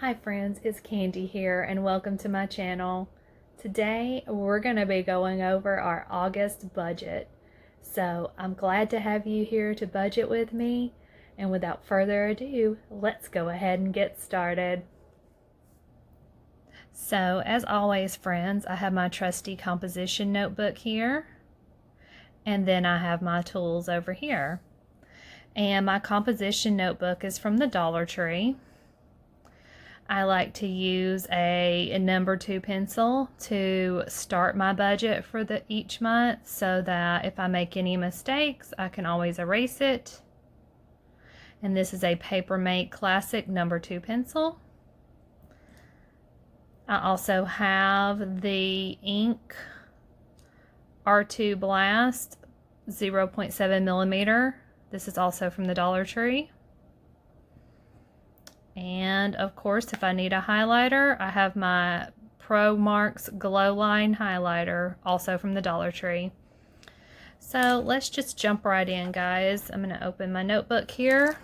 Hi friends, it's Candy here and welcome to my channel. Today we're going to be going over our August budget. So I'm glad to have you here to budget with me, and without further ado, let's go ahead and get started. So as always friends, I have my trusty composition notebook here, and then I have my tools over here. And my composition notebook is from the Dollar Tree. I like to use a number 2 pencil to start my budget for each month, so that if I make any mistakes, I can always erase it. And this is a Papermate Classic number 2 pencil. I also have the ink R2 Blast 0.7 millimeter. This is also from the Dollar Tree. And of course, if I need a highlighter, I have my Pro Marks Glow Line highlighter, also from the Dollar Tree. So let's just jump right in, guys. I'm going to open my notebook here.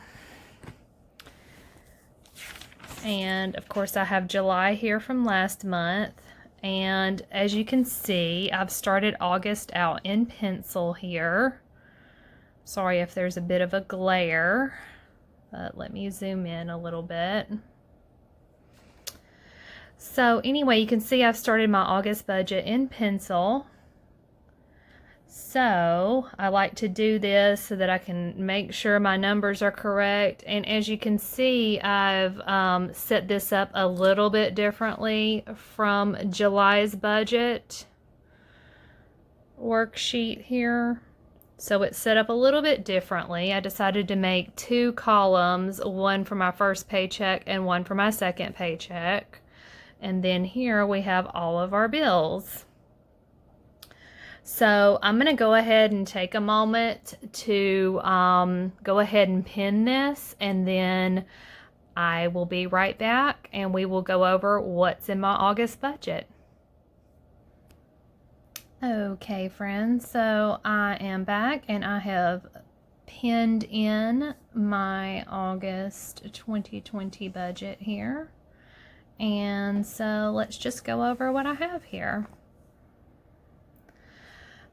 And of course, I have July here from last month. And as you can see, I've started August out in pencil here. Sorry if there's a bit of a glare. Let me zoom in a little bit. So anyway, you can see I've started my August budget in pencil. So I like to do this so that I can make sure my numbers are correct. And as you can see, I've set this up a little bit differently from July's budget worksheet here. So it's set up a little bit differently. I decided to make 2 columns, one for my first paycheck and one for my second paycheck. And then here we have all of our bills. So I'm going to go ahead and take a moment to go ahead and pin this, and then I will be right back and we will go over what's in my August budget. Okay friends, so I am back and I have pinned in my August 2020 budget here. And so let's just go over what I have here.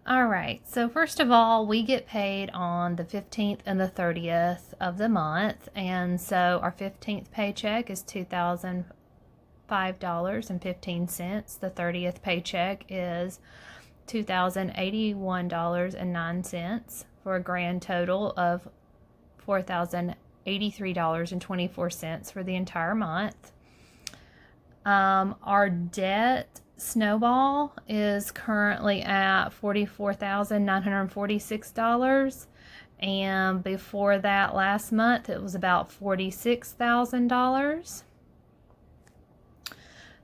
Alright, so first of all, we get paid on the 15th and the 30th of the month. And so our 15th paycheck is $2,005.15. The 30th paycheck is $2,081.09 for a grand total of $4,083.24 for the entire month. Our debt Snowball is currently at $44,946, and before that last month it was about $46,000.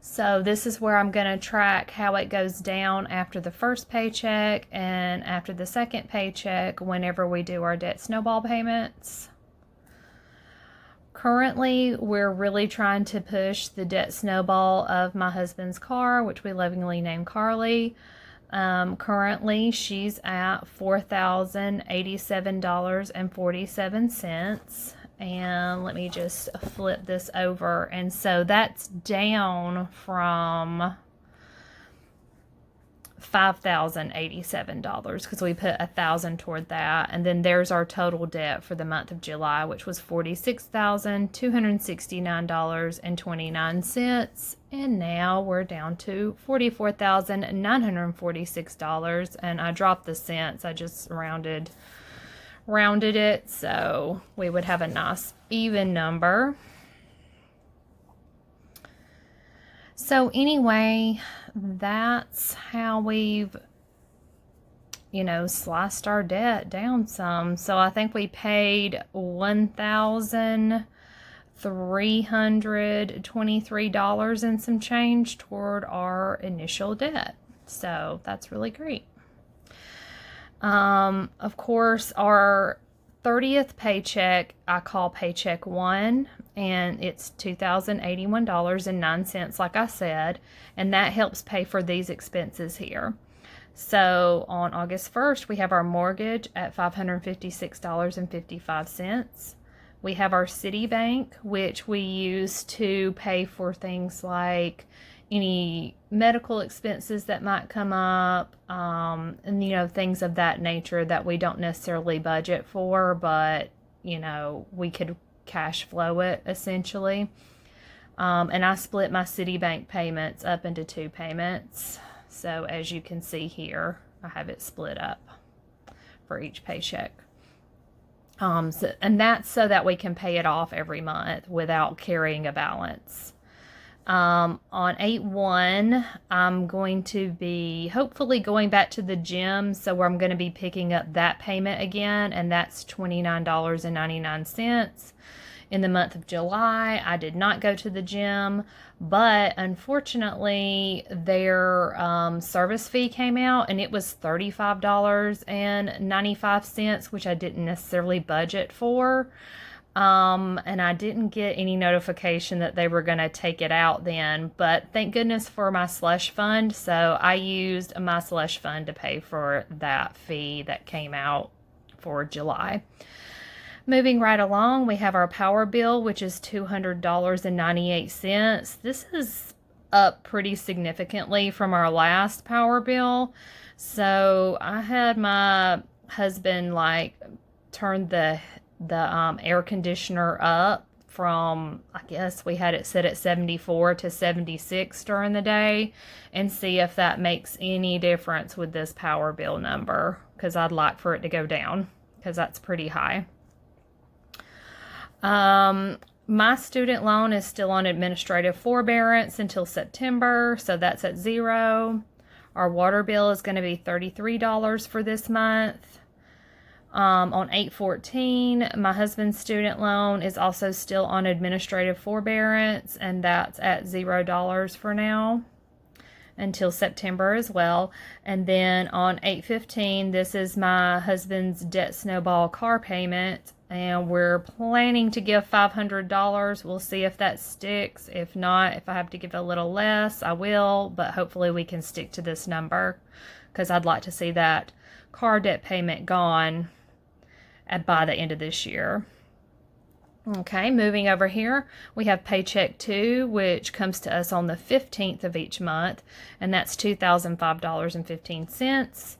So this is where I'm going to track how it goes down after the first paycheck and after the second paycheck whenever we do our debt snowball payments. Currently, we're really trying to push the debt snowball of my husband's car, which we lovingly name Carly. Currently, she's at $4,087.47. And let me just flip this over. And so that's down from $5,087 because we put $1,000 toward that. And then there's our total debt for the month of July, which was $46,269.29. And now we're down to $44,946. And I dropped the cents. I just rounded it so we would have a nice even number. So anyway, that's how we've sliced our debt down some. So I think we paid $1,323 and some change toward our initial debt. So that's really great. Of course, our 30th paycheck I call Paycheck 1, and it's $2,081.09, like I said, and that helps pay for these expenses here. So on August 1st, we have our mortgage at $556.55. We have our Citibank, which we use to pay for things like any medical expenses that might come up, and, things of that nature that we don't necessarily budget for, but, we could cash flow it essentially. And I split my Citibank payments up into 2 payments. So as you can see here, I have it split up for each paycheck. And that's so that we can pay it off every month without carrying a balance. On 8/1, I'm going to be hopefully going back to the gym, so I'm going to be picking up that payment again, and that's $29.99. In the month of July, I did not go to the gym, but unfortunately, their service fee came out, and it was $35.95, which I didn't necessarily budget for. And I didn't get any notification that they were going to take it out then, but thank goodness for my slush fund. So I used my slush fund to pay for that fee that came out for July. Moving right along, we have our power bill, which is $200.98. This is up pretty significantly from our last power bill. So I had my husband turn the air conditioner up from, I guess we had it set at 74 to 76 during the day, and see if that makes any difference with this power bill number, because I'd like for it to go down because that's pretty high. My student loan is still on administrative forbearance until September, so that's at 0. Our water bill is going to be $33 for this month. On 8/14, my husband's student loan is also still on administrative forbearance, and that's at $0 for now until September as well. And then on 8/15, this is my husband's debt Snowball car payment, and we're planning to give $500. We'll see if that sticks. If not, if I have to give a little less, I will, but hopefully we can stick to this number, because I'd like to see that car debt payment gone by the end of this year. Okay, moving over here, we have Paycheck Two, which comes to us on the 15th of each month, and that's $2,005.15.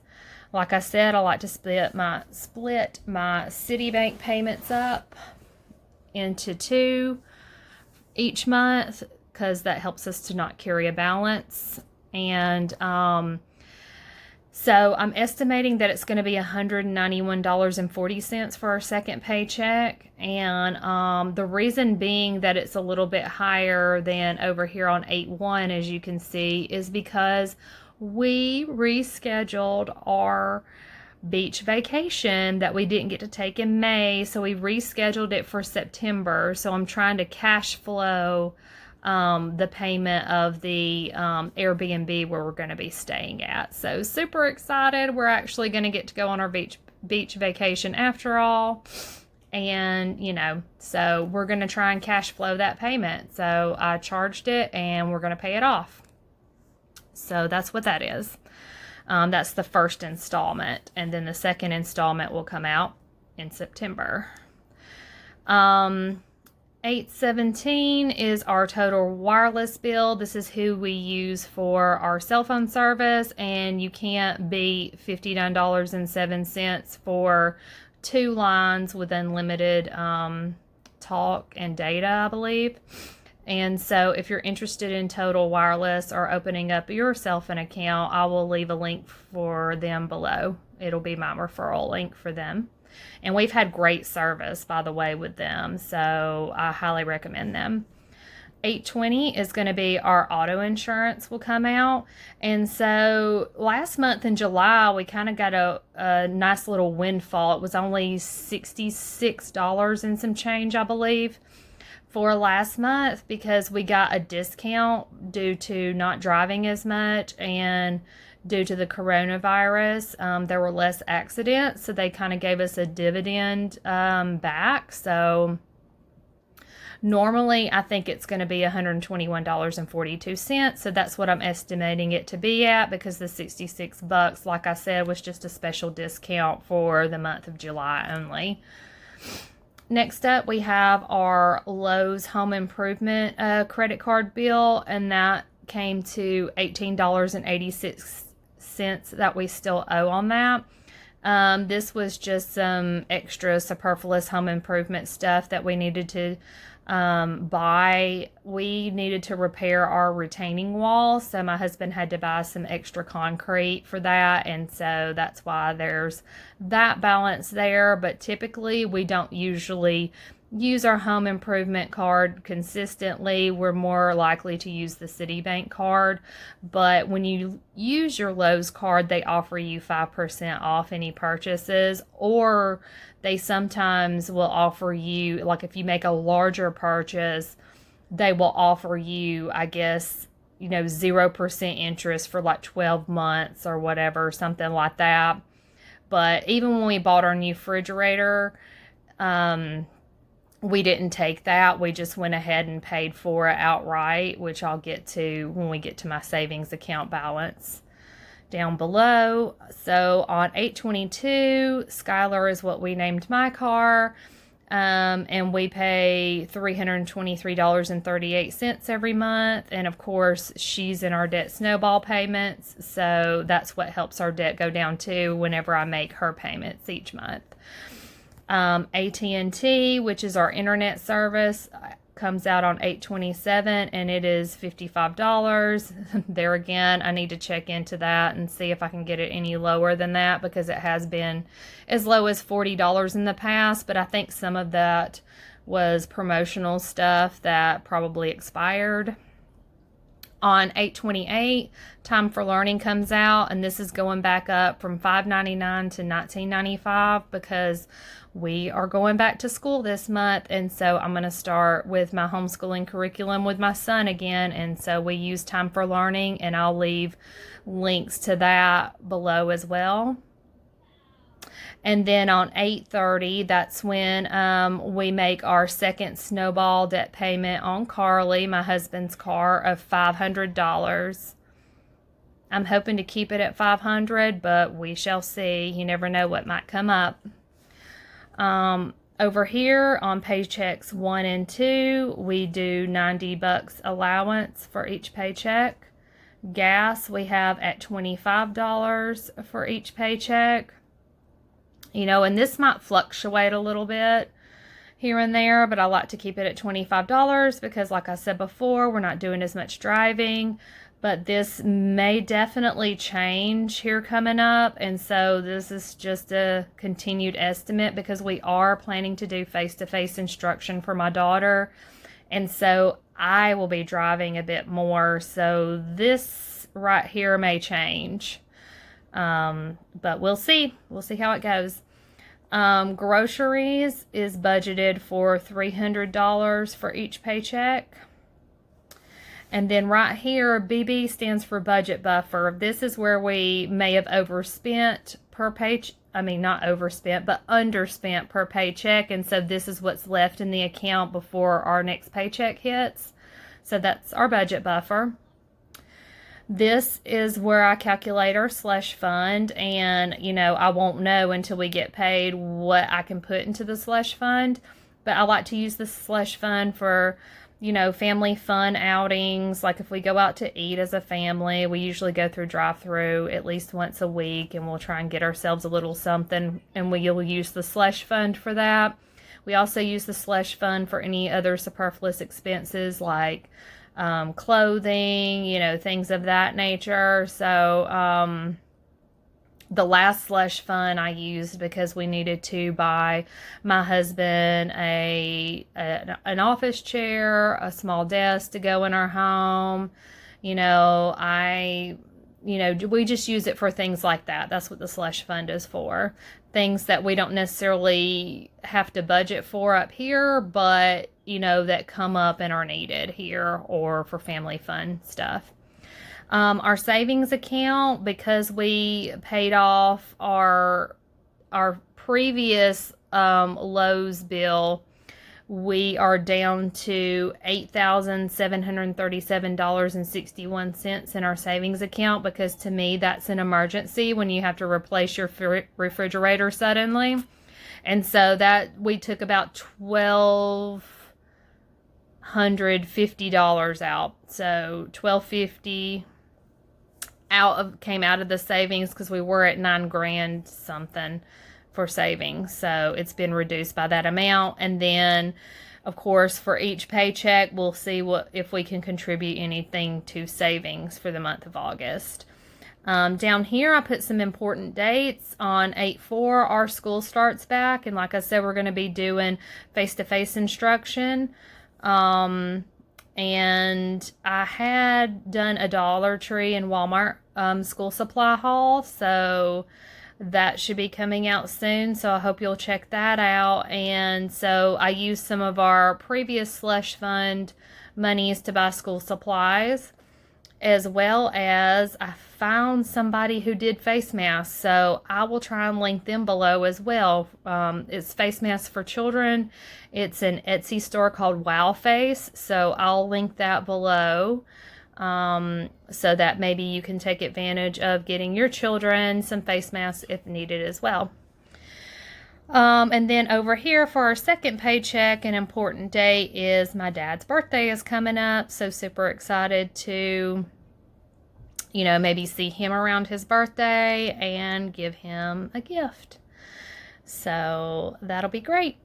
Like I said, I like to split my Citibank payments up into 2 each month, because that helps us to not carry a balance. And so I'm estimating that it's going to be $191.40 for our second paycheck. And the reason being that it's a little bit higher than over here on 8/1, as you can see, is because we rescheduled our beach vacation that we didn't get to take in May. So we rescheduled it for September. So I'm trying to cash flow the payment of the Airbnb where we're going to be staying at. So super excited. We're actually going to get to go on our beach vacation after all. And, so we're going to try and cash flow that payment. So I charged it and we're going to pay it off. So that's what that is. That's the first installment. And then the second installment will come out in September. 8/17 is our total wireless bill. This is who we use for our cell phone service, and you can't beat $59.07 for 2 lines with unlimited talk and data, I believe. And so if you're interested in Total Wireless or opening up your cell phone account, I will leave a link for them below. It'll be my referral link for them. And we've had great service, by the way, with them, so I highly recommend them. 8/20 is going to be our auto insurance will come out. And so last month in July, we kind of got a nice little windfall. It was only $66 and some change, I believe, for last month, because we got a discount due to not driving as much, and due to the coronavirus, there were less accidents, so they kind of gave us a dividend back. So normally I think it's going to be $121.42, so that's what I'm estimating it to be at, because the $66, like I said, was just a special discount for the month of July only. Next up, we have our Lowe's Home Improvement credit card bill, and that came to $18.86 that we still owe on that. This was just some extra superfluous home improvement stuff that we needed to buy. We needed to repair our retaining wall, so my husband had to buy some extra concrete for that, and so that's why there's that balance there. But typically we don't usually use our home improvement card consistently. We're more likely to use the Citibank card, but when you use your Lowe's card, they offer you 5% off any purchases, or they sometimes will offer you, like if you make a larger purchase, they will offer you, I guess, 0% interest for like 12 months or whatever, something like that. But even when we bought our new refrigerator, we didn't take that. We just went ahead and paid for it outright, which I'll get to when we get to my savings account balance down below. So on 8/22, Skylar is what we named my car, and we pay $323.38 every month. And of course, she's in our debt snowball payments, so that's what helps our debt go down too whenever I make her payments each month. AT&T, which is our internet service, comes out on 8/27, and it is $55. There again, I need to check into that and see if I can get it any lower than that, because it has been as low as $40 in the past, but I think some of that was promotional stuff that probably expired. On 8/28, Time for Learning comes out, and this is going back up from $5.99 to $19.95 because we are going back to school this month, and so I'm going to start with my homeschooling curriculum with my son again, and so we use Time for Learning, and I'll leave links to that below as well. And then on 8/30, that's when we make our second snowball debt payment on Carly, my husband's car, of $500. I'm hoping to keep it at $500, but we shall see. You never know what might come up. Over here on paychecks 1 and 2, we do $90 allowance for each paycheck. Gas we have at $25 for each paycheck. And this might fluctuate a little bit here and there, but I like to keep it at $25 because, like I said before, we're not doing as much driving. But this may definitely change here coming up, and so this is just a continued estimate because we are planning to do face-to-face instruction for my daughter, and so I will be driving a bit more, so this right here may change. But we'll see how it goes. Groceries is budgeted for $300 for each paycheck. And then right here, BB stands for budget buffer. This is where we may have overspent per paycheck. I mean, not overspent, but underspent per paycheck. And so this is what's left in the account before our next paycheck hits. So that's our budget buffer. This is where I calculate our slush fund, and I won't know until we get paid what I can put into the slush fund, but I like to use the slush fund for family fun outings. Like if we go out to eat as a family, we usually go through drive-through at least once a week, and we'll try and get ourselves a little something, and we'll use the slush fund for that. We also use the slush fund for any other superfluous expenses like clothing, things of that nature. So the last slush fund I used because we needed to buy my husband an office chair, a small desk to go in our home. We just use it for things like that. That's what the slush fund is for. Things that we don't necessarily have to budget for up here, but that come up and are needed here, or for family fun stuff. Our savings account, because we paid off our previous Lowe's bill, we are down to $8,737.61 in our savings account, because to me that's an emergency when you have to replace your refrigerator suddenly. And so that we took about $1,250 out. So $1,250 came out of the savings, because we were at $9,000 something for savings. So it's been reduced by that amount. And then, of course, for each paycheck, we'll see if we can contribute anything to savings for the month of August. Down here, I put some important dates. On 8/4, our school starts back. And like I said, we're going to be doing face-to-face instruction. And I had done a Dollar Tree and Walmart school supply haul. So that should be coming out soon. So I hope you'll check that out. And so I used some of our previous slush fund monies to buy school supplies, as well as I found somebody who did face masks. So I will try and link them below as well. It's face masks for children. It's an Etsy store called Wow Face. So I'll link that below, so that maybe you can take advantage of getting your children some face masks if needed as well. And then over here for our second paycheck, an important day is my dad's birthday is coming up. So super excited to, maybe see him around his birthday and give him a gift. So that'll be great.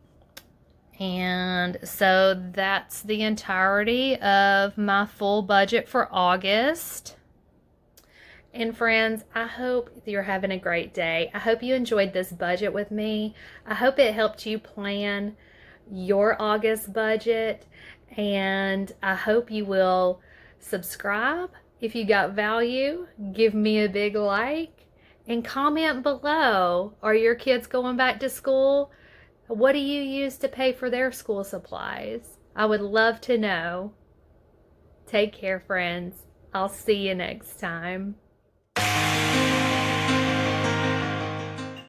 And so that's the entirety of my full budget for August. And friends, I hope you're having a great day. I hope you enjoyed this budget with me. I hope it helped you plan your August budget. And I hope you will subscribe if you got value. Give me a big like and comment below. Are your kids going back to school? What do you use to pay for their school supplies? I would love to know. Take care, friends. I'll see you next time.